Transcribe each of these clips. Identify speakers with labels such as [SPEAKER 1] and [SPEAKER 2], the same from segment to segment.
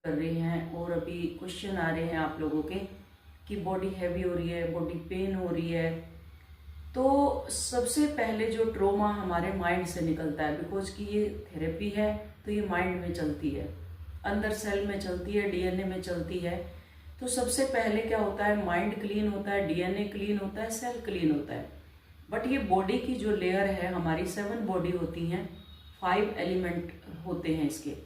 [SPEAKER 1] कर रहे हैं और अभी क्वेश्चन आ रहे हैं आप लोगों के कि बॉडी हैवी हो रही है, बॉडी पेन हो रही है। तो सबसे पहले जो ट्रोमा हमारे माइंड से निकलता है, बिकॉज कि ये थेरेपी है तो ये माइंड में चलती है, अंदर सेल में चलती है, डीएनए में चलती है। तो सबसे पहले क्या होता है, माइंड क्लीन होता है, डीएनए क्लीन होता है, सेल क्लीन होता है। बट ये बॉडी की जो लेयर है, हमारी 7 बॉडी होती हैं, 5 एलिमेंट होते हैं इसके।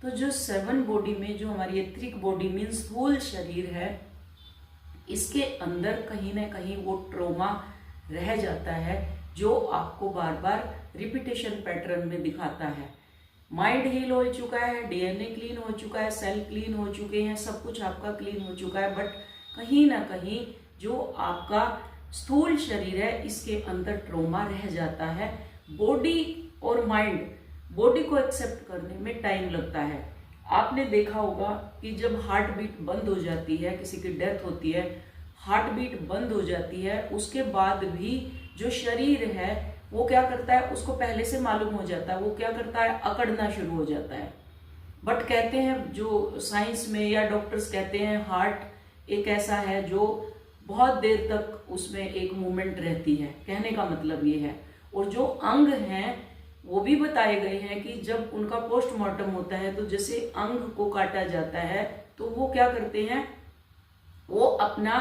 [SPEAKER 1] तो जो 7 बॉडी में जो हमारी एथरिक बॉडी मीन्स स्थूल शरीर है, इसके अंदर कहीं ना कहीं वो ट्रोमा रह जाता है जो आपको बार बार रिपीटेशन पैटर्न में दिखाता है। माइंड हील हो चुका है, डीएनए क्लीन हो चुका है, सेल क्लीन हो चुके हैं, सब कुछ आपका क्लीन हो चुका है, बट कहीं ना कहीं जो आपका स्थूल शरीर है इसके अंदर ट्रोमा रह जाता है। बॉडी और माइंड, बॉडी को एक्सेप्ट करने में टाइम लगता है। आपने देखा होगा कि जब हार्ट बीट बंद हो जाती है, किसी की डेथ होती है, हार्ट बीट बंद हो जाती है, उसके बाद भी जो शरीर है वो क्या करता है, उसको पहले से मालूम हो जाता है, वो क्या करता है, अकड़ना शुरू हो जाता है। बट कहते हैं जो साइंस में या डॉक्टर्स कहते हैं, हार्ट एक ऐसा है जो बहुत देर तक उसमें एक मूवमेंट रहती है, कहने का मतलब ये है। और जो अंग हैं वो भी बताए गए हैं कि जब उनका पोस्टमार्टम होता है तो जैसे अंग को काटा जाता है तो वो क्या करते हैं, वो अपना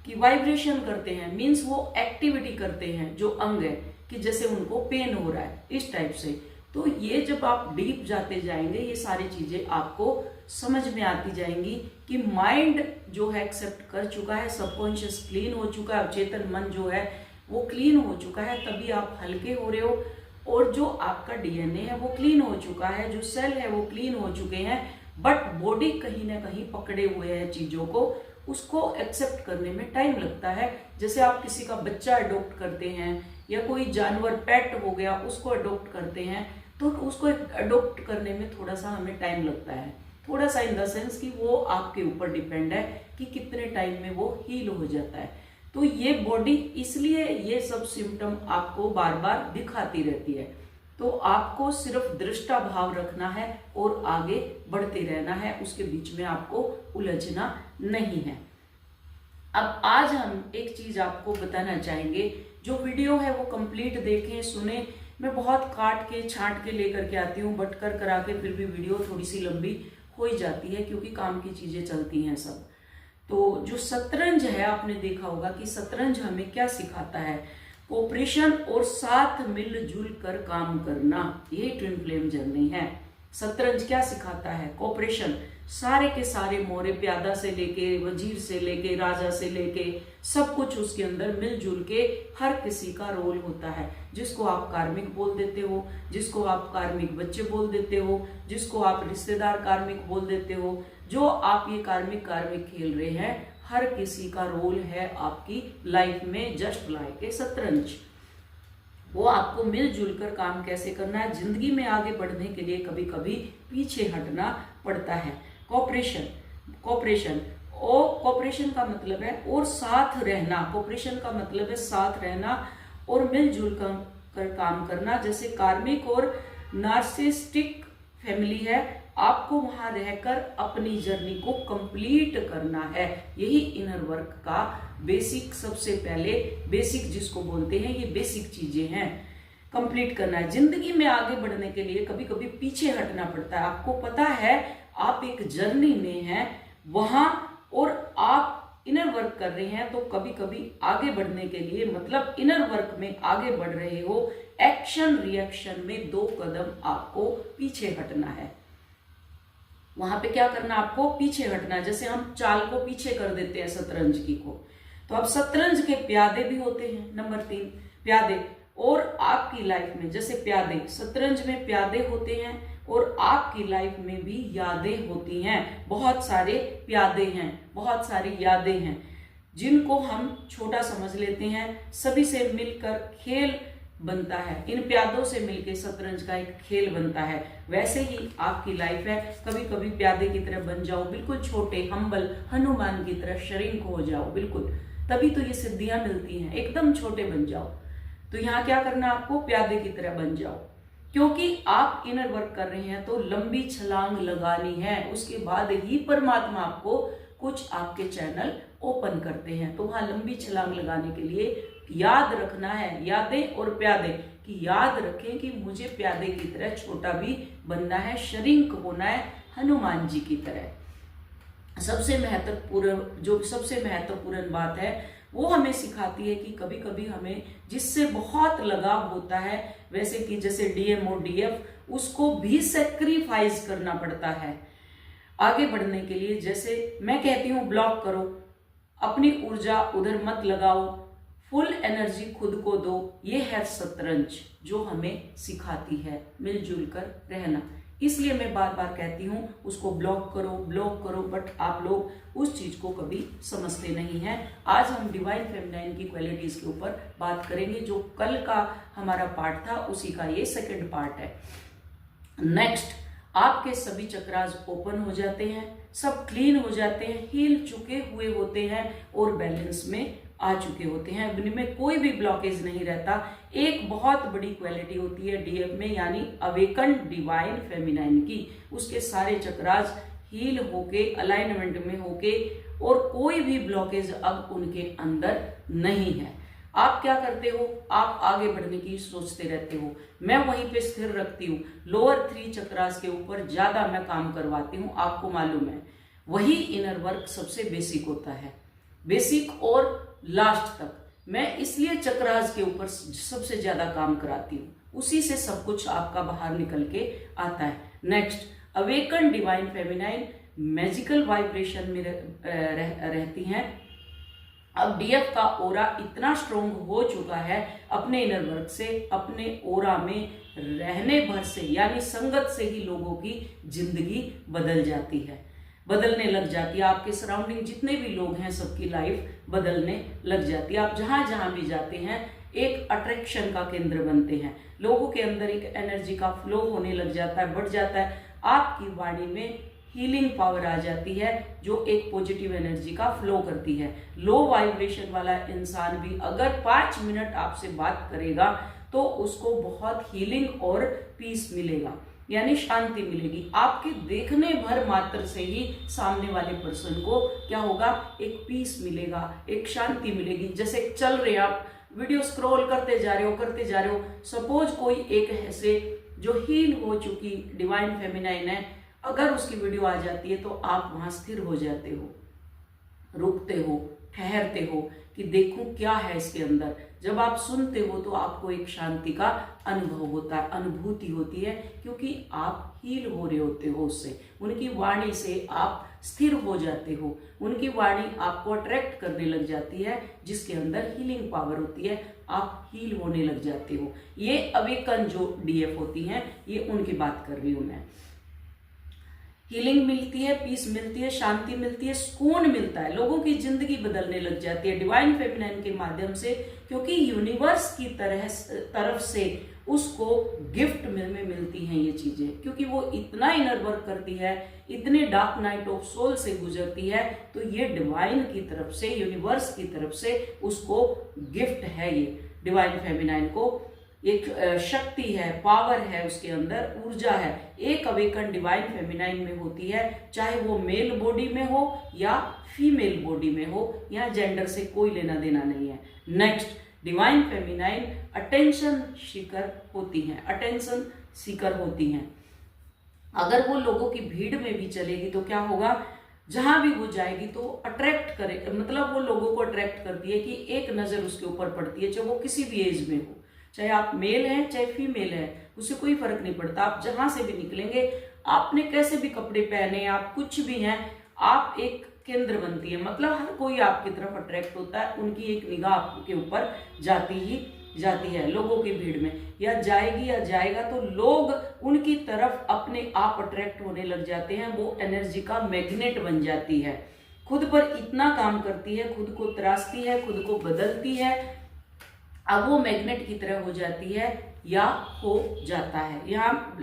[SPEAKER 1] की वाइब्रेशन करते हैं, मीन्स वो एक्टिविटी करते हैं जो अंग है, कि जैसे उनको पेन हो रहा है, इस टाइप से। तो ये जब आप डीप जाते जाएंगे ये सारी चीजें आपको समझ में आती जाएंगी कि माइंड जो है एक्सेप्ट कर चुका है, सबकॉन्शियस क्लीन हो चुका है, चेतन मन जो है वो क्लीन हो चुका है, तभी आप हल्के हो रहे हो। और जो आपका डीएनए है वो क्लीन हो चुका है, जो सेल है वो क्लीन हो चुके हैं, बट बॉडी कहीं ना कहीं पकड़े हुए है चीजों को, उसको एक्सेप्ट करने में टाइम लगता है। जैसे आप किसी का बच्चा अडॉप्ट करते हैं या कोई जानवर पेट हो गया उसको अडॉप्ट करते हैं, तो उसको अडॉप्ट करने में थोड़ा सा हमें टाइम लगता है, थोड़ा सा इन द सेंस कि वो आपके ऊपर डिपेंड है कि कितने टाइम में वो हील हो जाता है। तो ये बॉडी, इसलिए ये सब सिम्टम आपको बार बार दिखाती रहती है। तो आपको सिर्फ दृष्टा भाव रखना है और आगे बढ़ते रहना है, उसके बीच में आपको उलझना नहीं है। अब आज हम एक चीज आपको बताना चाहेंगे, जो वीडियो है वो कंप्लीट देखें, सुने। मैं बहुत काट के छांट के लेकर के आती हूँ, बट कर करा के फिर भी वीडियो थोड़ी सी लंबी हो ही जाती है क्योंकि काम की चीजें चलती हैं सब। तो जो शतरंज है, आपने देखा होगा कि शतरंज हमें क्या सिखाता है, कोऑपरेशन और साथ मिलजुल कर काम करना, यही ट्विन फ्लेम जर्नी है। शतरंज क्या सिखाता है, कोऑपरेशन, सारे के सारे मोरे प्यादा से लेके वजीर से लेके राजा से लेके सब कुछ उसके अंदर मिलजुल के हर किसी का रोल होता है। जिसको आप कार्मिक बोल देते हो, जिसको आप कार्मिक बच्चे बोल देते हो, जिसको आप रिश्तेदार कार्मिक बोल देते हो, जो आप ये कार्मिक खेल रहे हैं, हर किसी का रोल है आपकी लाइफ में, जस्ट लाइक ए शतरंज। वो आपको मिलजुल कर काम कैसे करना है, जिंदगी में आगे बढ़ने के लिए कभी कभी पीछे हटना पड़ता है। कोऑपरेशन, कोऑपरेशन और कोऑपरेशन का मतलब है और साथ रहना, कोऑपरेशन का मतलब है साथ रहना और मिलजुल कर काम करना। जैसे कार्मिक और नार्सिसिस्टिक फैमिली है, आपको वहां रहकर अपनी जर्नी को कंप्लीट करना है। यही इनर वर्क का बेसिक, सबसे पहले बेसिक जिसको बोलते हैं, ये बेसिक चीजें हैं, कंप्लीट करना है। जिंदगी में आगे बढ़ने के लिए कभी कभी पीछे हटना पड़ता है। आपको पता है आप एक जर्नी में हैं वहां और आप इनर वर्क कर रहे हैं, तो कभी कभी आगे बढ़ने के लिए, मतलब इनर वर्क में आगे बढ़ रहे हो, एक्शन रिएक्शन में 2 कदम आपको पीछे हटना है। वहां पे क्या करना, आपको पीछे हटना। जैसे हम चाल को पीछे कर देते हैं शतरंज की को, तो अब शतरंज के प्यादे भी होते हैं। नंबर 3 प्यादे, और आपकी लाइफ में जैसे प्यादे, शतरंज में प्यादे होते हैं और आपकी लाइफ में भी यादें होती हैं। बहुत सारे प्यादे हैं, बहुत सारी यादें हैं जिनको हम छोटा समझ लेते हैं, सभी से मिलकर खेल बनता है। इन प्यादों से मिलकर शतरंज का एक खेल बनता है। वैसे ही आपकी लाइफ है, कभी कभी प्यादे की तरह बन जाओ, बिल्कुल छोटे, हम्बल, हनुमान की तरह शरीक हो जाओ, बिल्कुल, तभी तो ये सिद्धियां मिलती हैं। एकदम छोटे बन जाओ। तो यहाँ क्या करना, आपको प्यादे की तरह बन जाओ। क्योंकि आप इनर वर्क कर रहे हैं तो लंबी छलांग लगानी है, उसके बाद ही परमात्मा आपको कुछ आपके चैनल ओपन करते हैं। तो वहां लंबी छलांग लगाने के लिए याद रखना है, यादें और प्यादे, कि याद रखें कि मुझे प्यादे की तरह छोटा भी बनना है, शरीक होना है हनुमान जी की तरह। सबसे महत्वपूर्ण बात है वो हमें सिखाती है कि कभी कभी हमें जिससे बहुत लगाव होता है, वैसे कि जैसे डीएम और डीएफ, उसको भी सेक्रीफाइस करना पड़ता है आगे बढ़ने के लिए। जैसे मैं कहती हूँ ब्लॉक करो, अपनी ऊर्जा उधर मत लगाओ, फुल एनर्जी खुद को दो। ये है शतरंज जो हमें सिखाती है मिलजुल कर रहना। इसलिए मैं बार बार कहती हूँ उसको ब्लॉक करो, बट आप लोग उस चीज को कभी समझते नहीं हैं। आज हम डिवाइन फेमिनाइन की क्वालिटीज के ऊपर बात करेंगे, जो कल का हमारा पार्ट था उसी का ये सेकंड पार्ट है। नेक्स्ट, आपके सभी चक्रास ओपन हो जाते हैं, सब क्लीन हो जाते हैं, हील चुके हुए होते हैं और बैलेंस में आ चुके होते हैं, इनमें कोई भी ब्लॉकेज नहीं रहता। एक बहुत बड़ी क्वालिटी होती है डीएफ में, यानी अवेकन डिवाइन फेमिनाइन की, उसके सारे चक्रास हील होके अलाइनमेंट में होके और कोई भी ब्लॉकेज अब उनके अंदर नहीं है। आप क्या करते हो, आप आगे बढ़ने की सोचते रहते हो, मैं वहीं पे स्थिर रखती हूँ, लोअर 3 चक्रास के ऊपर ज्यादा मैं काम करवाती हूँ। आपको मालूम है वही इनर वर्क सबसे बेसिक होता है, बेसिक और लास्ट तक मैं इसलिए चक्रास के ऊपर सबसे ज्यादा काम कराती हूँ, उसी से सब कुछ आपका बाहर निकल के आता है। Next, awaken divine feminine magical vibration में रहती हैं। अब डीएफ का ओरा इतना स्ट्रोंग हो चुका है अपने इनर वर्क से, अपने ओरा में रहने भर से, यानी संगत से ही लोगों की जिंदगी बदलने लग जाती है। आपके सराउंडिंग जितने भी लोग हैं सबकी लाइफ बदलने लग जाती है। आप जहां जहां भी जाते हैं एक अट्रैक्शन का केंद्र बनते हैं, लोगों के अंदर एक एनर्जी का फ्लो होने लग जाता है, बढ़ जाता है। आपकी वाणी में हीलिंग पावर आ जाती है जो एक पॉजिटिव एनर्जी का फ्लो करती है। लो वाइब्रेशन वाला इंसान भी अगर 5 मिनट आपसे बात करेगा तो उसको बहुत हीलिंग और पीस मिलेगा, यानी शांति मिलेगी। आपके देखने भर मात्र से ही सामने वाले पर्सन को क्या होगा, एक पीस मिलेगा, एक शांति मिलेगी। जैसे चल रहे आप वीडियो स्क्रॉल करते जा रहे हो, सपोज कोई एक ऐसे जो हील हो चुकी डिवाइन फेमिनाइन है, अगर उसकी वीडियो आ जाती है तो आप वहां स्थिर हो जाते हो, रुकते हो, ठहरते हो कि देखूं क्या है इसके अंदर। जब आप सुनते हो तो आपको एक शांति का अनुभव होता है, अनुभूति होती है, क्योंकि आप हील हो रहे होते हो उससे। उनकी वाणी से आप स्थिर हो जाते हो, उनकी वाणी आपको अट्रैक्ट करने लग जाती है, जिसके अंदर हीलिंग पावर होती है, आप हील होने लग जाते हो। ये अवेकन जो डीएफ होती हैं, ये उनकी बात कर रही हूं मैं। हीलिंग मिलती है, पीस मिलती है, शांति मिलती है, सुकून मिलता है, लोगों की जिंदगी बदलने लग जाती है डिवाइन फेमिनाइन के माध्यम से, क्योंकि यूनिवर्स की तरफ से उसको गिफ्ट में मिलती हैं ये चीजें, क्योंकि वो इतना इनर वर्क करती है, इतने डार्क नाइट ऑफ सोल से गुजरती है, तो ये डिवाइन की तरफ से, यूनिवर्स की तरफ से उसको गिफ्ट है। ये डिवाइन फेमिनाइन को एक शक्ति है, पावर है, उसके अंदर ऊर्जा है, एक अवेकन डिवाइन फेमिनाइन में होती है, चाहे वो मेल बॉडी में हो या फीमेल बॉडी में हो, यहाँ जेंडर से कोई लेना देना नहीं है। Next, divine feminine attention seeker होती हैं, अटेंशन सीकर होती हैं। अगर वो लोगों की भीड़ में भी चलेगी तो क्या होगा, जहां भी वो जाएगी तो अट्रैक्ट करे, मतलब वो लोगों को अट्रैक्ट करती है कि एक नजर उसके ऊपर पड़ती है, चाहे वो किसी भी एज में हो, चाहे आप मेल हैं चाहे फीमेल है, उससे कोई फर्क नहीं पड़ता। आप जहां से भी निकलेंगे, आपने कैसे भी कपड़े पहने, आप कुछ भी हैं, आप एक केंद्र बनती है, मतलब हर कोई आपकी तरफ अट्रैक्ट होता है, उनकी एक निगाह आपके ऊपर जाती है लोगों की भीड़ में, या जाएगी या जाएगा तो लोग उनकी तरफ अपने आप अट्रैक्ट होने लग जाते हैं। वो एनर्जी का मैग्नेट बन जाती है, खुद पर इतना काम करती है, खुद को तराशती है, खुद को बदलती है, अब वो मैग्नेट की तरह हो जाती है या हो जाता है। यहाँ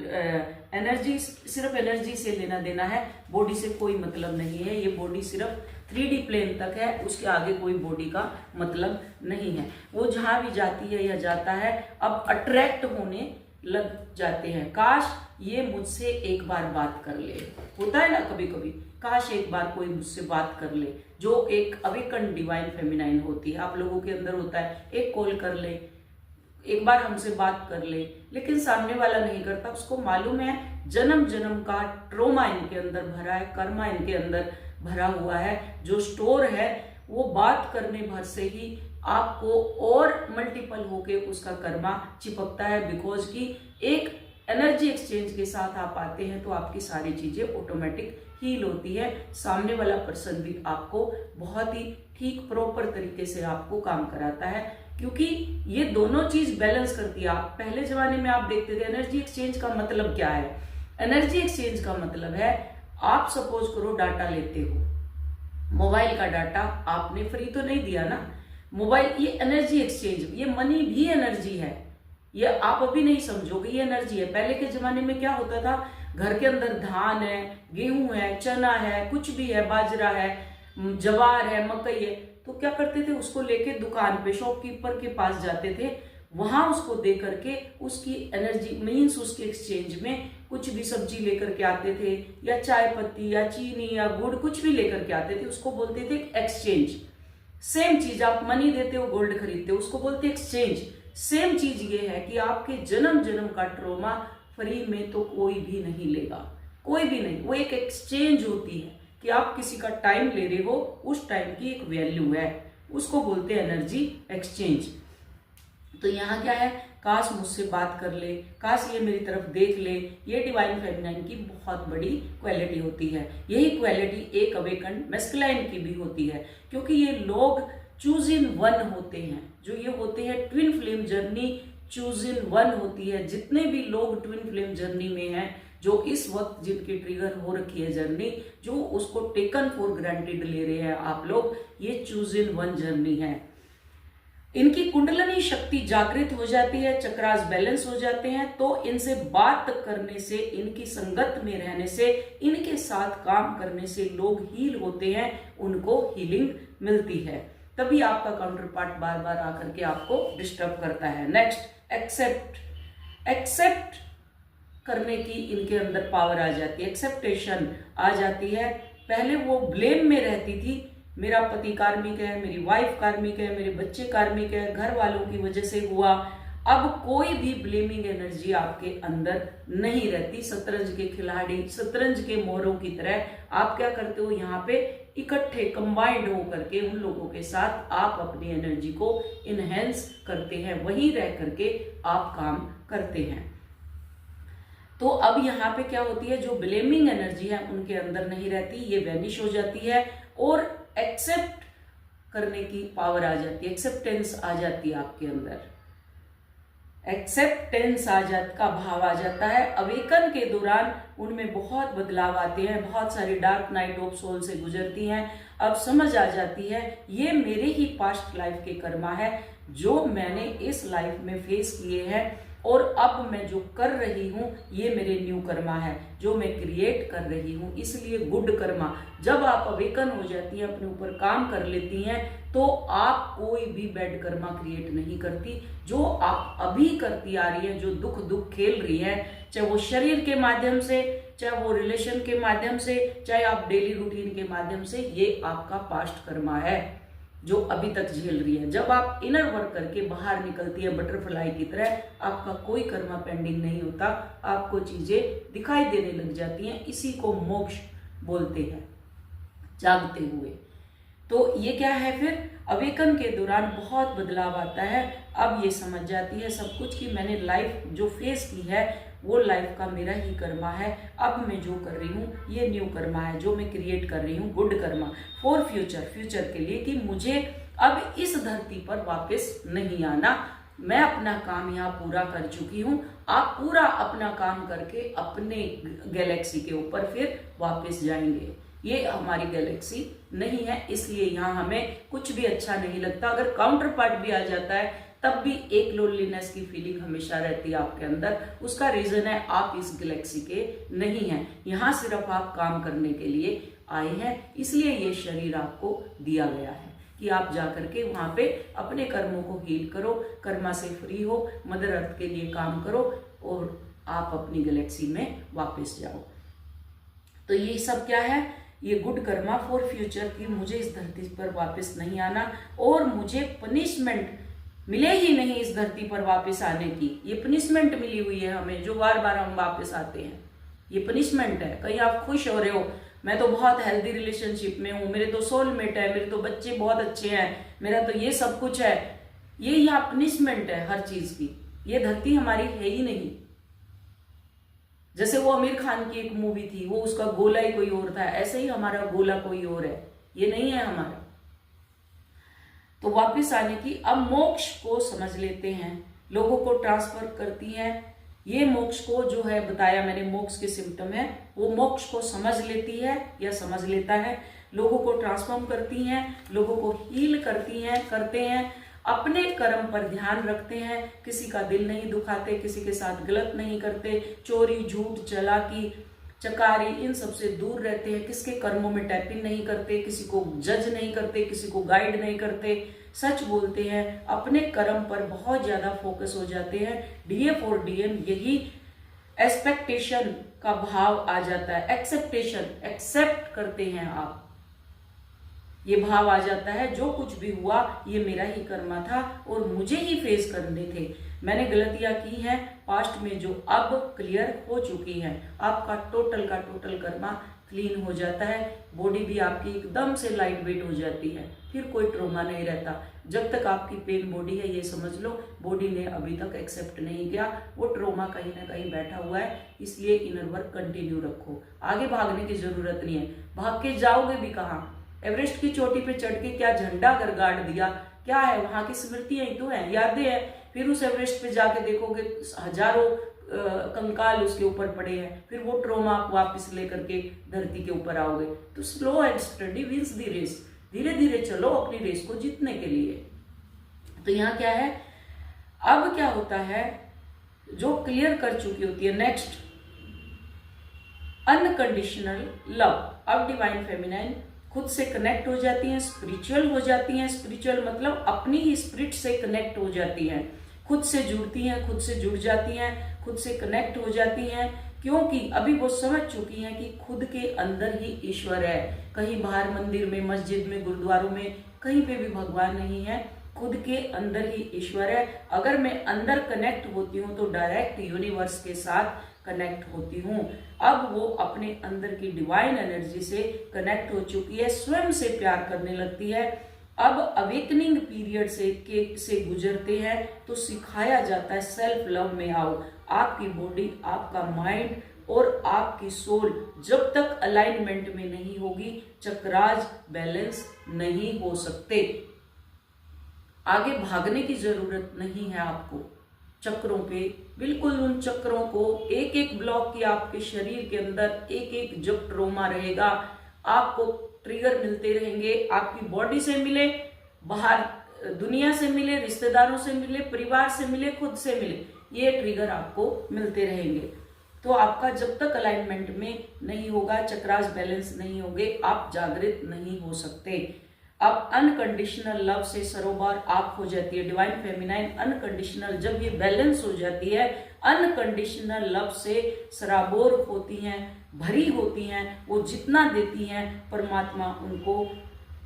[SPEAKER 1] एनर्जी, सिर्फ एनर्जी से लेना देना है, बॉडी से कोई मतलब नहीं है। ये बॉडी सिर्फ 3D प्लेन तक है, उसके आगे कोई बॉडी का मतलब नहीं है। वो जहां भी जाती है या जाता है, अब अट्रैक्ट होने लग जाते हैं, काश ये मुझसे एक बार बात कर ले। होता है ना कभी कभी, काश एक बार कोई मुझसे बात कर ले, जो एक अवेकन डिवाइन फेमिनाइन होती है, आप लोगों के अंदर होता है, एक कॉल कर ले, एक बार हमसे बात कर ले। लेकिन सामने वाला नहीं करता, उसको मालूम है जन्म जन्म का ट्रोमा इनके अंदर भरा है, कर्मा इनके अंदर भरा हुआ है, जो स्टोर है वो बात करने भर से ही आपको और मल्टीपल होके उसका कर्मा चिपकता है। बिकॉज की एक एनर्जी एक्सचेंज के साथ आप आते हैं तो आपकी सारी चीजें ऑटोमेटिक हील होती है। सामने वाला पर्सन भी आपको बहुत ही ठीक प्रॉपर तरीके से आपको काम कराता है, क्योंकि ये दोनों चीज बैलेंस करती है। आप पहले जमाने में आप देखते थे एनर्जी एक्सचेंज का मतलब क्या है। एनर्जी एक्सचेंज का मतलब है, आप सपोज करो डाटा लेते हो, मोबाइल का डाटा आपने फ्री तो नहीं दिया ना, मोबाइल ये एनर्जी एक्सचेंज, ये मनी भी एनर्जी है, ये आप अभी नहीं समझोगे, ये एनर्जी है। पहले के जमाने में क्या होता था, घर के अंदर धान है, गेहूं है, चना है, कुछ भी है, बाजरा है, जवार है, मकई है, तो क्या करते थे, उसको लेके दुकान पे शॉपकीपर के पास जाते थे, वहां उसको दे करके उसकी एनर्जी मीन्स उसके एक्सचेंज में कुछ भी सब्जी लेकर के आते थे, या चाय पत्ती या चीनी या गुड़ कुछ भी लेकर के आते थे, उसको बोलते थे एक्सचेंज। सेम चीज आप मनी देते हो, गोल्ड खरीदते हो, उसको बोलते एक्सचेंज। सेम चीज ये है कि आपके जन्म जन्म का ट्रोमा फ्री में तो कोई भी नहीं लेगा, कोई भी नहीं। वो एक एक्सचेंज होती है कि आप किसी का टाइम ले रहे हो, उस टाइम की एक वैल्यू है, उसको बोलते हैं एनर्जी एक्सचेंज। तो यहाँ क्या है, काश मुझसे बात कर ले, काश ये मेरी तरफ देख ले, ये डिवाइन फेमिनाइन की बहुत बड़ी क्वालिटी होती है। यही क्वालिटी एक अवेकन मैस्कुलाइन की भी होती है, क्योंकि ये लोग चूज इन वन होते हैं, जो ये होते हैं twin flame journey choose in one होती है। जितने भी लोग ट्विन फ्लेम जर्नी में हैं, जो इस वक्त जिनकी ट्रिगर हो रखी है जर्नी, जो उसको टेकन फॉर ग्रांटेड ले रहे हैं आप लोग, ये चूज इन वन जर्नी है। इनकी कुंडलनी शक्ति जागृत हो जाती है, चक्रास बैलेंस हो जाते हैं, तो इनसे बात करने से, इनकी संगत में रहने से, इनके साथ काम करने से लोग हील होते हैं, उनको हीलिंग मिलती है। तभी आपका काउंटर पार्ट बार बार आकर के आपको डिस्टर्ब करता है। Next, accept. एक्सेप्ट करने की इनके अंदर पावर आ जाती है, एक्सेप्टेशन आ जाती है। पहले वो ब्लेम में रहती थी, मेरा पति कार्मिक है, मेरी वाइफ कार्मिक है, मेरे बच्चे कार्मिक है, घर वालों की वजह से हुआ। अब कोई भी ब्लेमिंग एनर्जी आपके अंदर नहीं रहती। शतरंज के खिलाड़ी शतरंज के मोरों की तरह आप क्या करते हो, यहाँ पे इकट्ठे कंबाइंड होकर के उन लोगों के साथ आप अपनी एनर्जी को इनहेंस करते हैं, वहीं रह करके आप काम करते हैं। तो अब यहाँ पे क्या होती है, जो ब्लेमिंग एनर्जी है उनके अंदर नहीं रहती, ये वैनिश हो जाती है, और एक्सेप्ट करने की पावर आ जाती है, एक्सेप्टेंस आ जाती है आपके अंदर, एक्सेप्टेंस का भाव आ जाता है। अवेकन के दौरान उनमें बहुत बदलाव आते हैं, बहुत सारी डार्क नाइट ऑफ सोल से गुजरती हैं। अब समझ आ जाती है ये मेरे ही पास्ट लाइफ के कर्मा है, जो मैंने इस लाइफ में फेस किए हैं, और अब मैं जो कर रही हूँ ये मेरे न्यू कर्मा है, जो मैं क्रिएट कर रही हूँ, इसलिए गुड कर्मा। जब आप अवेकन हो जाती हैं, अपने ऊपर काम कर लेती हैं, तो आप कोई भी बैड कर्मा क्रिएट नहीं करती। जो आप अभी करती आ रही है, जो दुख खेल रही है, चाहे वो शरीर के माध्यम से, चाहे वो रिलेशन के माध्यम से, चाहे आप डेली रूटीन के माध्यम से, ये आपका पास्ट कर्मा है जो अभी तक झेल रही है। जब आप इनर वर्क करके बाहर निकलती है बटरफ्लाई की तरह, आपका कोई कर्मा पेंडिंग नहीं होता, आपको चीजें दिखाई देने लग जाती हैं। इसी को मोक्ष बोलते हैं, जागते हुए। तो ये क्या है, फिर अवेकन के दौरान बहुत बदलाव आता है। अब ये समझ जाती है सब कुछ कि मैंने लाइफ जो फेस की है वो लाइफ का मेरा ही कर्मा है। अब मैं जो कर रही हूँ ये न्यू कर्मा है, जो मैं क्रिएट कर रही हूँ गुड कर्मा फॉर फ्यूचर के लिए, कि मुझे अब इस धरती पर वापस नहीं आना। मैं अपना काम यहाँ पूरा कर चुकी हूँ। आप पूरा अपना काम करके अपने गैलेक्सी के ऊपर फिर वापस जाएंगे। ये हमारी गैलेक्सी नहीं है, इसलिए यहाँ हमें कुछ भी अच्छा नहीं लगता। अगर काउंटर पार्ट भी आ जाता है तब भी एक लोनलीनेस की फीलिंग हमेशा रहती है आपके अंदर। उसका रीजन है आप इस गैलेक्सी के नहीं हैं, यहाँ सिर्फ आप काम करने के लिए आए हैं। इसलिए ये शरीर आपको दिया गया है कि आप जाकर के वहां पे अपने कर्मों को हील करो, कर्मा से फ्री हो, मदर अर्थ के लिए काम करो, और आप अपनी गैलेक्सी में वापस जाओ। तो ये सब क्या है, ये गुड कर्मा फॉर फ्यूचर की मुझे इस धरती पर वापस नहीं आना और मुझे पनिशमेंट मिले ही नहीं इस धरती पर वापस आने की। ये पनिशमेंट मिली हुई है हमें, जो बार बार हम वापस आते हैं, ये पनिशमेंट है। कहीं आप खुश हो रहे हो, मैं तो बहुत हेल्दी रिलेशनशिप में हूँ, मेरे तो सोलमेट है, मेरे तो बच्चे बहुत अच्छे हैं, मेरा तो ये सब कुछ है, ये यहाँ पनिशमेंट है हर चीज की। ये धरती हमारी है ही नहीं। जैसे वो आमिर खान की एक मूवी थी, वो उसका गोला ही कोई और था, ऐसे ही हमारा गोला कोई और है, ये नहीं है हमारा। तो वापिस आने की, अब मोक्ष को समझ लेते हैं, लोगों को ट्रांसफर करती हैं। ये मोक्ष को जो है बताया मैंने, मोक्ष के सिम्टम है, वो मोक्ष को समझ लेती है या समझ लेता है, लोगों को ट्रांसफॉर्म करती हैं, लोगों को हील करती हैं, करते हैं, अपने कर्म पर ध्यान रखते हैं, किसी का दिल नहीं दुखाते, किसी के साथ गलत नहीं करते, चोरी झूठ चालाकी चकारी इन सबसे दूर रहते हैं, किसके कर्मों में टैपिंग नहीं करते, किसी को जज नहीं करते, किसी को गाइड नहीं करते, सच बोलते हैं, अपने कर्म पर बहुत ज्यादा फोकस हो जाते हैं। डीएफ और डीएम यही एक्सपेक्टेशन का भाव आ जाता है, एक्सेप्टेशन, एक्सेप्ट करते हैं आप, ये भाव आ जाता है जो कुछ भी हुआ ये मेरा ही कर्मा था और मुझे ही फेस करने थे, मैंने गलतियां की हैं पास्ट में जो अब क्लियर हो चुकी हैं। आपका टोटल का टोटल कर्मा क्लीन हो जाता है, बॉडी भी आपकी एकदम से लाइट वेट हो जाती है, फिर कोई ट्रॉमा नहीं रहता। जब तक आपकी पेन बॉडी है, ये समझ लो बॉडी ने अभी तक एक्सेप्ट नहीं किया, वो ट्रॉमा कहीं ना कहीं बैठा हुआ है, इसलिए इनर वर्क कंटिन्यू रखो। आगे भागने की जरूरत नहीं है, भाग के जाओगे भी कहाँ। एवरेस्ट की चोटी पे चढ़ के क्या झंडा अगर गाड़ दिया, क्या है, वहां की स्मृतियां ही तो है, यादें हैं। फिर उस एवरेस्ट पे जाके देखोगे हजारों कंकाल उसके ऊपर पड़े हैं, फिर वो ट्रॉमा आप वापस लेकर के धरती के ऊपर आओगे। तो slow and steady wins the race, धीरे धीरे चलो अपनी रेस को जीतने के लिए। तो यहाँ क्या है, अब क्या होता है, जो क्लियर कर चुकी होती है, नेक्स्ट अनकंडीशनल लव। अब डिवाइन फेमिनाइन खुद से कनेक्ट हो जाती हैं, स्पिरिचुअल हो जाती हैं। स्पिरिचुअल मतलब अपनी ही स्पिरिट से कनेक्ट हो जाती हैं, खुद से जुड़ती हैं, खुद से जुड़ जाती हैं, खुद से कनेक्ट हो जाती हैं, क्योंकि अभी वो समझ चुकी हैं कि खुद के अंदर ही ईश्वर है। कहीं बाहर मंदिर में, मस्जिद में, गुरुद्वारों में कहीं पे भी भगवान नहीं है, खुद के अंदर ही ईश्वर है। अगर मैं अंदर कनेक्ट होती हूँ तो डायरेक्ट यूनिवर्स के साथ कनेक्ट होती हूँ। अब वो अपने अंदर की डिवाइन एनर्जी से कनेक्ट हो चुकी है, स्वयं से प्यार करने लगती है। अब अवेकनिंग पीरियड से गुजरते हैं तो सिखाया जाता है सेल्फ लव में आओ। आपकी बॉडी, आपका माइंड और आपकी सोल जब तक अलाइनमेंट में नहीं होगी, चक्राज बैलेंस नहीं हो सकते। आगे भागने की जरूरत नहीं है आपको चक्रों पे, बिल्कुल उन चक्रों को एक एक ब्लॉक की आपके शरीर के अंदर एक एक जब ट्रोमा रहेगा, आपको ट्रिगर मिलते रहेंगे, आपकी बॉडी से मिले, बाहर दुनिया से मिले, रिश्तेदारों से मिले, परिवार से मिले, खुद से मिले, ये ट्रिगर आपको मिलते रहेंगे। तो आपका जब तक अलाइनमेंट में नहीं होगा, चक्रास बैलेंस नहीं होंगे, आप जागृत नहीं हो सकते। अब अनकंडीशनल लव से सरोबार आप हो जाती है डिवाइन फेमिनाइन। अनकंडीशनल जब ये बैलेंस हो जाती है, अनकंडीशनल लव से सराबोर होती हैं, भरी होती हैं, वो जितना देती हैं परमात्मा उनको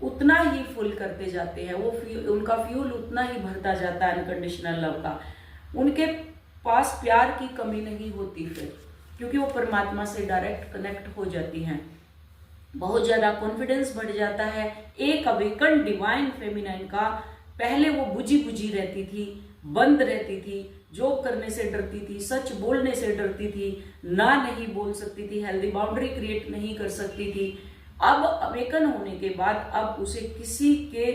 [SPEAKER 1] उतना ही फुल करते जाते हैं, वो उनका फ्यूल उतना ही भरता जाता है अनकंडीशनल लव का। उनके पास प्यार की कमी नहीं होती फिर, क्योंकि वो परमात्मा से डायरेक्ट कनेक्ट हो जाती हैं। बहुत ज्यादा कॉन्फिडेंस बढ़ जाता है। एक अवेकन डिवाइन फेमिनाइन का पहले वो बुझी बुझी रहती थी, बंद रहती थी, जॉब करने से डरती थी, सच बोलने से डरती थी, ना नहीं बोल सकती थी, हेल्दी बाउंड्री क्रिएट नहीं कर सकती थी। अब अवेकन होने के बाद अब उसे किसी के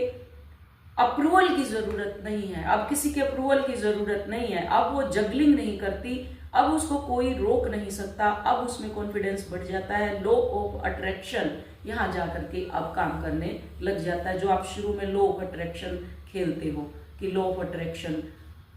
[SPEAKER 1] अप्रूवल की जरूरत नहीं है, अब किसी के अप्रूवल की जरूरत नहीं है, अब वो जगलिंग नहीं करती, अब उसको कोई रोक नहीं सकता, अब उसमें कॉन्फिडेंस बढ़ जाता है। लॉ ऑफ अट्रैक्शन यहाँ जाकर के अब काम करने लग जाता है। जो आप शुरू में लॉ ऑफ अट्रैक्शन खेलते हो कि लॉ ऑफ अट्रैक्शन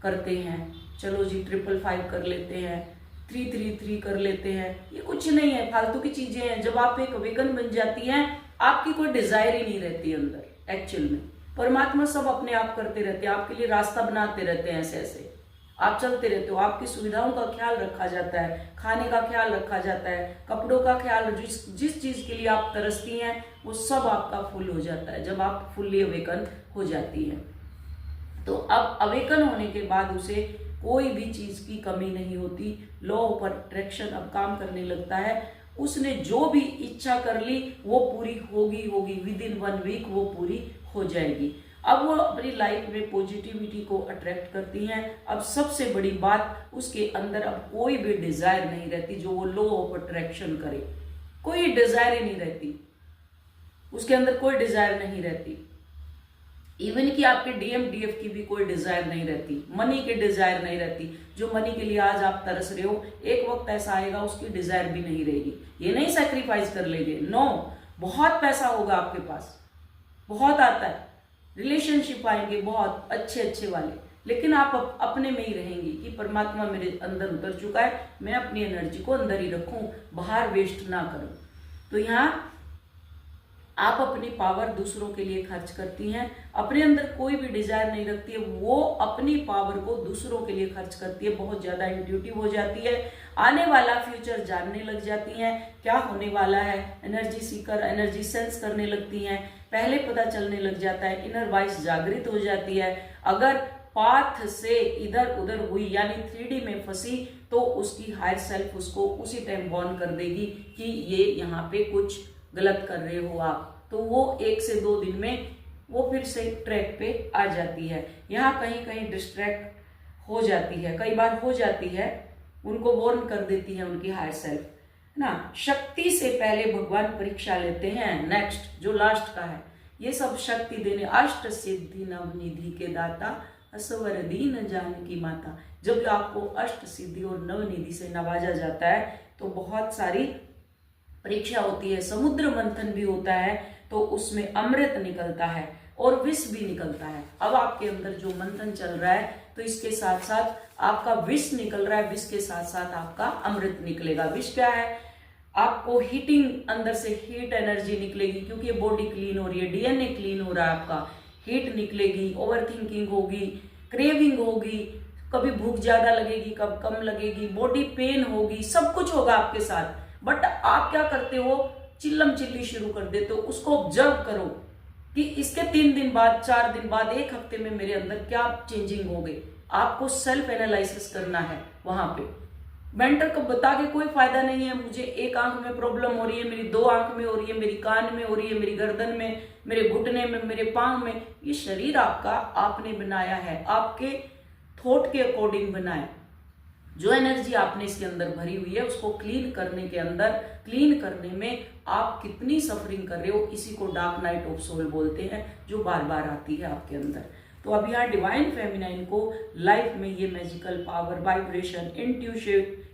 [SPEAKER 1] करते हैं, चलो जी 555 कर लेते हैं, 333 कर लेते हैं, ये कुछ नहीं है, फालतू की चीजें हैं। जब आप एक अवेकन बन जाती हैं, आपकी कोई डिजायर ही नहीं रहती अंदर। एक्चुअल में परमात्मा सब अपने आप करते रहते हैं, आपके लिए रास्ता बनाते रहते हैं ऐसे ऐसे। आप चलते रहते हो, आपकी सुविधाओं का ख्याल रखा जाता है, खाने का ख्याल रखा जाता है, कपड़ों का ख्याल, जिस चीज के लिए आप तरसती हैं वो सब आपका फुल हो जाता है जब आप फुल्ली अवेकन हो जाती है। तो अब अवेकन होने के बाद उसे कोई भी चीज की कमी नहीं होती, लॉ ऑफ अट्रैक्शन अब काम करने लगता है। उसने जो भी इच्छा कर ली वो पूरी होगी विद इन 1 वीक वो पूरी हो जाएगी। अब वो अपनी लाइफ में पॉजिटिविटी को अट्रैक्ट करती हैं। अब सबसे बड़ी बात, उसके अंदर अब कोई भी डिजायर नहीं रहती जो वो लॉ ऑफ अट्रैक्शन करे, कोई डिजायर ही नहीं रहती, उसके अंदर कोई डिजायर नहीं रहती। इवन कि आपके DMDF की भी कोई डिजायर नहीं रहती, मनी की डिजायर नहीं रहती। जो मनी के लिए आज आप तरस रहे हो, एक वक्त ऐसा आएगा उसकी डिजायर भी नहीं रहेगी। ये नहीं सैक्रिफाइस कर लेंगे, नो, बहुत पैसा होगा आपके पास, बहुत आता है, रिलेशनशिप आएंगे बहुत अच्छे अच्छे वाले, लेकिन आप अपने में ही रहेंगी कि परमात्मा मेरे अंदर उतर चुका है, मैं अपनी एनर्जी को अंदर ही रखूं, बाहर वेस्ट ना करूं। तो यहाँ आप अपनी पावर दूसरों के लिए खर्च करती हैं, अपने अंदर कोई भी डिजायर नहीं रखती है, वो अपनी पावर को दूसरों के लिए खर्च करती है, बहुत ज्यादा इंट्यूटिव हो जाती है, आने वाला फ्यूचर जानने लग जाती हैं, क्या होने वाला है, एनर्जी सीकर, एनर्जी सेंस करने लगती हैं, पहले पता चलने लग जाता है, इनर वॉइस जागृत हो जाती है। अगर पाथ से इधर उधर हुई यानी 3D में फंसी तो उसकी हायर सेल्फ उसको उसी टाइम वार्न कर देगी कि ये यहाँ पे कुछ गलत कर रहे हो आप, तो वो 1 से 2 दिन में वो फिर से ट्रैक पे आ जाती है। यहाँ कहीं कहीं डिस्ट्रैक्ट हो जाती है, कई बार हो जाती है, उनको वार्न कर देती है उनकी हायर सेल्फ, है ना। शक्ति से पहले भगवान परीक्षा लेते हैं। नेक्स्ट जो लास्ट का है, ये सब शक्ति देने, अष्ट सिद्धि नवनिधि के दाता, असवर दीन जानकी माता। जब आपको अष्ट सिद्धि और नवनिधि से नवाजा जाता है तो बहुत सारी परीक्षा होती है, समुद्र मंथन भी होता है, तो उसमें अमृत निकलता है और विष भी निकलता है। अब आपके अंदर जो मंथन चल रहा है तो इसके साथ साथ आपका विष निकल रहा है, विष के साथ साथ आपका अमृत निकलेगा। विष क्या है, आपको हीटिंग, अंदर से हीट एनर्जी निकलेगी क्योंकि ये बॉडी क्लीन हो रही है, DNA क्लीन हो रहा है, आपका हीट निकलेगी, ओवर थिंकिंग होगी, क्रेविंग होगी, कभी भूख ज्यादा लगेगी, कब कम लगेगी, बॉडी पेन होगी, सब कुछ होगा आपके साथ। बट आप क्या करते हो, चिल्लम चिल्ली शुरू कर देते हो। उसको ऑब्जर्व करो कि इसके 3 दिन बाद, 4 दिन बाद, 1 हफ्ते में मेरे अंदर क्या चेंजिंग हो गई। आपको सेल्फ एनालिसिस करना है वहां पे। मेंटर को बता के कोई फायदा नहीं है, मुझे 1 आंख में प्रॉब्लम हो रही है, मेरी 2 आंख में हो रही है, मेरी कान में हो रही है, मेरी गर्दन में, मेरे घुटने में, मेरे पांव में। ये शरीर आपका आपने बनाया है, आपके थॉट के अकॉर्डिंग बनाया। जो एनर्जी आपने इसके अंदर भरी हुई है उसको क्लीन करने के अंदर, क्लीन करने में आप कितनी सफरिंग कर रहे हो, इसी को डार्क नाइट ऑफ सोल बोलते हैं, जो बार बार आती है आपके अंदर। तो अब यहाँ डिवाइन फेमिनाइन को लाइफ में ये मैजिकल पावर, वाइब्रेशन,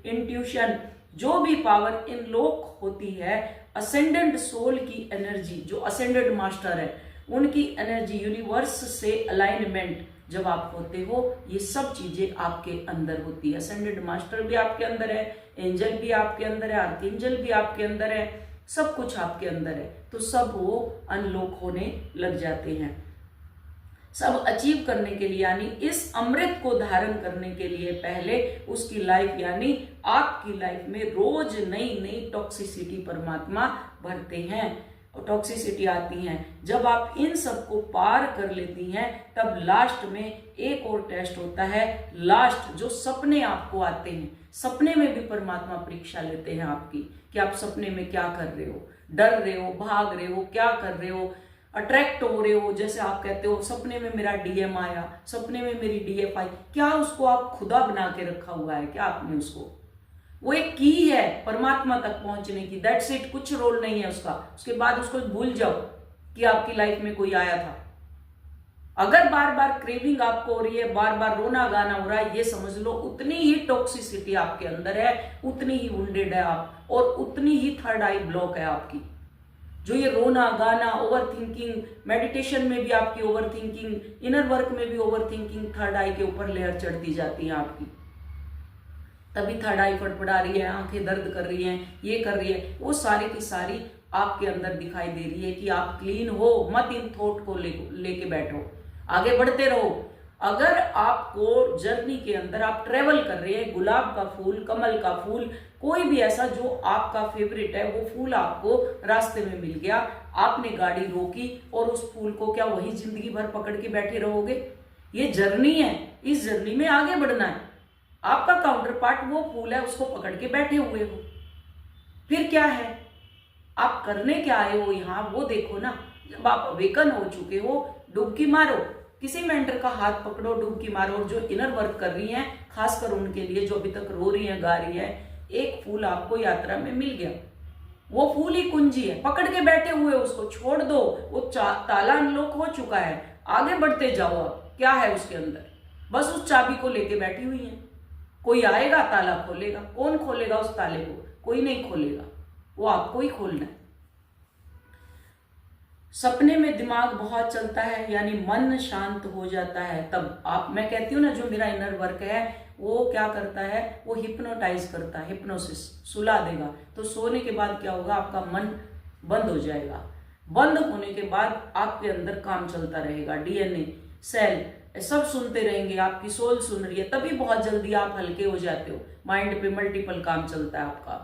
[SPEAKER 1] इंट्यूशन, जो भी पावर इनलोक होती है, असेंडेंट सोल की एनर्जी, जो असेंडेंट मास्टर है उनकी एनर्जी, यूनिवर्स से अलाइनमेंट जब आप होते हो, ये सब चीजें आपके अंदर होती है। असेंडेंट मास्टर भी आपके अंदर है, एंजल भी आपके अंदर है, आर्कएंजल भी आपके अंदर है, सब कुछ आपके अंदर है। तो सब वो अनलॉक होने लग जाते हैं। सब अचीव करने के लिए, यानी इस अमृत को धारण करने के लिए पहले उसकी लाइफ, यानी आपकी लाइफ में रोज नई नई टॉक्सिसिटी परमात्मा भरते हैं, और टॉक्सिसिटी आती हैं। जब आप इन सब को पार कर लेती हैं तब लास्ट में एक और टेस्ट होता है। लास्ट जो सपने आपको आते हैं, सपने में भी परमात्मा परीक्षा लेते हैं आपकी कि आप सपने में क्या कर रहे हो, डर रहे हो, भाग रहे हो, क्या कर रहे हो, अट्रैक्ट हो रहे हो। जैसे आप कहते हो सपने में मेरा DM आया, सपने में मेरी DF आई, क्या उसको आप खुदा बना के रखा हुआ है क्या आपने उसको? वो एक की है परमात्मा तक पहुंचने की, दैट्स इट, कुछ रोल नहीं है उसका। उसके बाद उसको भूल जाओ कि आपकी लाइफ में कोई आया था। अगर बार बार क्रेविंग आपको हो रही है, बार बार रोना गाना हो रहा है, ये समझ लो उतनी ही टॉक्सिसिटी आपके अंदर है, उतनी ही वुंडेड है आप, और उतनी ही थर्ड आई ब्लॉक है आपकी। जो ये रोना गाना, ओवर थिंकिंग, मेडिटेशन में भी आपकी ओवर थिंकिंग, इनर वर्क में भी ओवर थिंकिंग, थर्ड आई के ऊपर लेयर चढ़ती जाती है आपकी, तभी थर्ड आई फटफड़ा रही है, आंखें दर्द कर रही हैं, ये कर रही है, वो सारी की सारी आपके अंदर दिखाई दे रही है कि आप क्लीन हो मत, इन थॉट को लेके बैठो, आगे बढ़ते रहो। अगर आपको जर्नी के अंदर आप ट्रेवल कर रहे हैं, गुलाब का फूल, कमल का फूल, कोई भी ऐसा जो आपका फेवरेट है, वो फूल आपको रास्ते में मिल गया, आपने गाड़ी रोकी और उस फूल को क्या वही जिंदगी भर पकड़ के बैठे रहोगे? ये जर्नी है, इस जर्नी में आगे बढ़ना है। आपका काउंटर पार्ट वो फूल है, उसको पकड़ के बैठे हुए हो, फिर क्या है? आप करने क्या आए हो यहाँ, वो देखो ना। जब आप अवेकन हो चुके हो, डुबकी मारो, किसी मेंटर का हाथ पकड़ो, डुबकी मारो। और जो इनर वर्क कर रही हैं, खासकर उनके लिए जो अभी तक रो रही हैं, गा रही है, एक फूल आपको यात्रा में मिल गया, वो फूल ही कुंजी है, पकड़ के बैठे हुए, उसको छोड़ दो, वो ताला अनलॉक हो चुका है, आगे बढ़ते जाओ। अब क्या है उसके अंदर? बस उस चाबी को लेके बैठी हुई है। कोई आएगा ताला खोलेगा, कौन खोलेगा उस ताले को? कोई नहीं खोलेगा, वो आपको ही खोलना है। सपने में दिमाग बहुत चलता है, यानी मन शांत हो जाता है, तब आप, मैं कहती हूँ ना, जो मेरा इनर वर्क है वो क्या करता है, वो हिप्नोटाइज करता है, हिप्नोसिस, सुला देगा। तो सोने के बाद क्या होगा, आपका मन बंद हो जाएगा। बंद होने के बाद आपके अंदर काम चलता रहेगा, डीएनए, सेल सब सुनते रहेंगे, आपकी सोल सुन रही है, तभी बहुत जल्दी आप हल्के हो जाते हो। माइंड पे मल्टीपल काम चलता है आपका।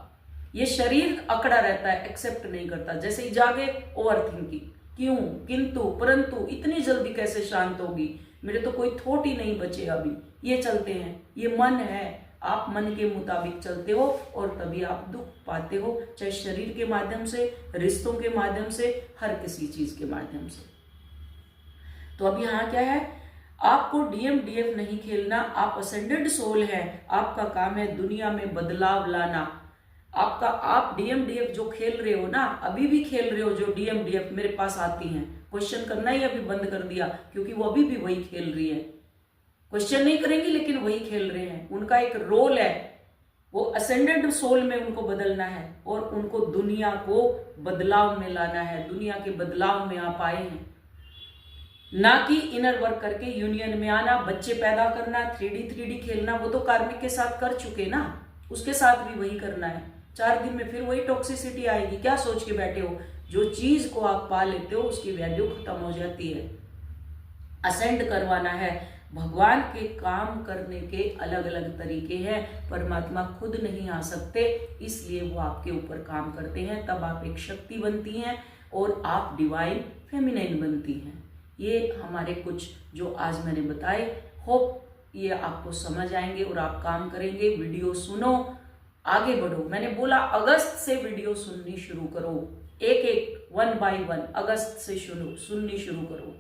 [SPEAKER 1] ये शरीर अकड़ा रहता है, एक्सेप्ट नहीं करता। जैसे ही जागे, ओवर थिंकिंग, क्यों, किंतु, परंतु, इतनी जल्दी कैसे शांत होगी, मेरे तो कोई थॉट ही नहीं बचे अभी, ये चलते हैं। ये मन है, आप मन के मुताबिक चलते हो और तभी आप दुख पाते हो, चाहे शरीर के माध्यम से, रिश्तों के माध्यम से, हर किसी चीज के माध्यम से। तो अब यहाँ क्या है, आपको डीएमडीएफ नहीं खेलना, आप असेंडेड सोल है, आपका काम है दुनिया में बदलाव लाना। आपका, आप डीएमडीएफ जो खेल रहे हो ना, अभी भी खेल रहे हो, जो डीएमडीएफ मेरे पास आती हैं, क्वेश्चन करना ही अभी बंद कर दिया, क्योंकि वो अभी भी वही खेल रही है। क्वेश्चन नहीं करेंगी लेकिन वही खेल रहे हैं। उनका एक रोल है, वो असेंडेड सोल में उनको बदलना है और उनको दुनिया को बदलाव में लाना है, दुनिया के बदलाव में आप आए हैं, ना कि इनर वर्क करके यूनियन में आना, बच्चे पैदा करना, 3D खेलना। वो तो कार्मिक के साथ कर चुके ना, उसके साथ भी वही करना है। 4 दिन में फिर वही टॉक्सिसिटी आएगी। क्या सोच के बैठे हो? जो चीज को आप पा लेते हो उसकी वैल्यू खत्म हो जाती है। असेंड करवाना है। भगवान के काम करने के अलग अलग तरीके हैं, परमात्मा खुद नहीं आ सकते, इसलिए वो आपके ऊपर काम करते हैं, तब आप एक शक्ति बनती हैं और आप डिवाइन फेमिनाइन बनती हैं। ये हमारे कुछ जो आज मैंने बताए, होप ये आपको समझ आएंगे और आप काम करेंगे। वीडियो सुनो, आगे बढ़ो। मैंने बोला अगस्त से वीडियो सुननी शुरू करो, एक एक 1 by 1 अगस्त से सुननी शुरू करो।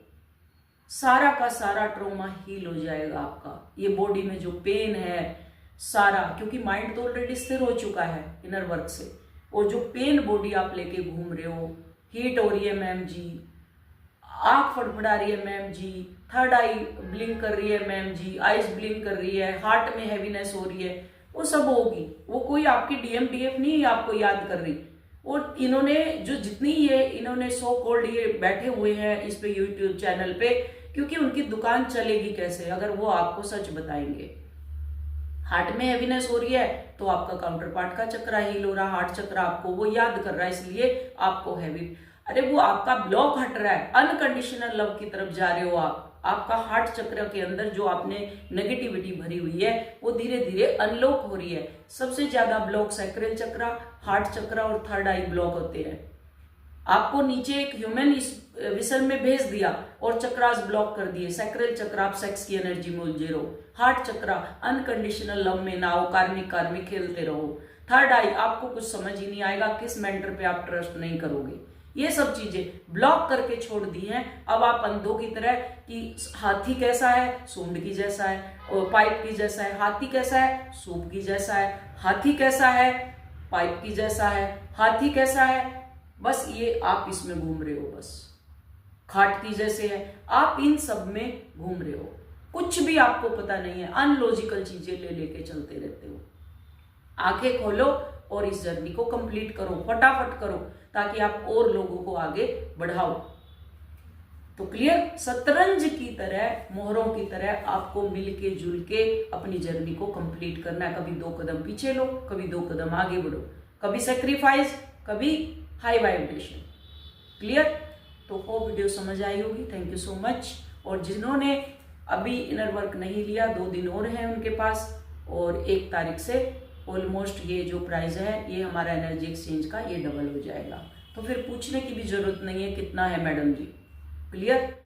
[SPEAKER 1] सारा का सारा ट्रॉमा हील हो जाएगा आपका। ये बॉडी में जो पेन है सारा, क्योंकि माइंड तो ऑलरेडी स्थिर हो चुका है इनर वर्क से, और जो पेन बॉडी आप लेके घूम रहे हो, हीट हो रही है मैम जी, आंख फड़फड़ा रही है मैम जी, थर्ड आई ब्लिंक कर रही है मैम जी, आइज ब्लिंक कर रही है, हार्ट में हैवीनेस हो रही है, वो सब होगी। वो कोई आपकी डीएमडीएफ नहीं आपको याद कर रही। और इन्होंने जो जितनी ये इन्होंने सो कॉल्ड ये बैठे हुए हैं इस पे यूट्यूब चैनल पे, क्योंकि उनकी दुकान चलेगी कैसे अगर वो आपको सच बताएंगे। हार्ट में हैवीनेस हो रही है तो आपका काउंटर पार्ट का चक्रा हील हो रहा, हार्ट चक्रा आपको वो याद कर रहा है, इसलिए आपको हैवी, अरे वो आपका ब्लॉक हट रहा है, अनकंडीशनल लव की तरफ जा रहे हो आप। आपका हार्ट चक्र के अंदर जो आपने नेगेटिविटी भरी हुई है वो धीरे धीरे अनलॉक हो रही है। सबसे ज्यादा ब्लॉक सैक्रल चक्र, हार्ट चक्र और थर्ड आई ब्लॉक होते हैं। आपको नीचे एक ह्यूमन इस विसल में भेज दिया और चक्रास ब्लॉक कर दिए। सैक्रल चक्र आप सेक्स की एनर्जी में उलझे रहो, हार्ट चक्र अनकंडीशनल लव में ना हो, कार्मिक खेलते रहो। थर्ड आई आपको कुछ समझ ही नहीं आएगा, किस मेंटर पे आप ट्रस्ट नहीं करोगे। ये सब चीजें ब्लॉक करके छोड़ दी हैं। अब आप अंधों की तरह कि हाथी कैसा है, सूंड की जैसा है, और पाइप की जैसा है। हाथी कैसा है, सूप की जैसा है। हाथी कैसा है, पाइप की जैसा है। हाथी कैसा है, बस ये आप इसमें घूम रहे हो, बस खाट की जैसे है, आप इन सब में घूम रहे हो। कुछ भी आपको पता नहीं है, अनलॉजिकल चीजें ले लेके चलते रहते हो। आंखें खोलो और इस जर्नी को कंप्लीट करो, फटाफट करो, ताकि आप और लोगों को आगे बढ़ाओ। तो क्लियर, शतरंज की तरह, मोहरों की तरह आपको मिलके जुल के अपनी जर्नी को कंप्लीट करना है। कभी 2 कदम पीछे लो, कभी 2 कदम आगे बढ़ो, कभी सेक्रीफाइस, कभी हाई वाइब्रेशन। क्लियर? तो वो वीडियो समझ आई होगी। Thank you so much. और जिन्होंने अभी इनर वर्क नहीं लिया, 2 दिन और हैं उनके पास, और 1 तारीख से ऑलमोस्ट ये जो प्राइस है ये हमारा एनर्जी एक्सचेंज का ये डबल हो जाएगा। तो फिर पूछने की भी जरूरत नहीं है कितना है मैडम जी। क्लियर?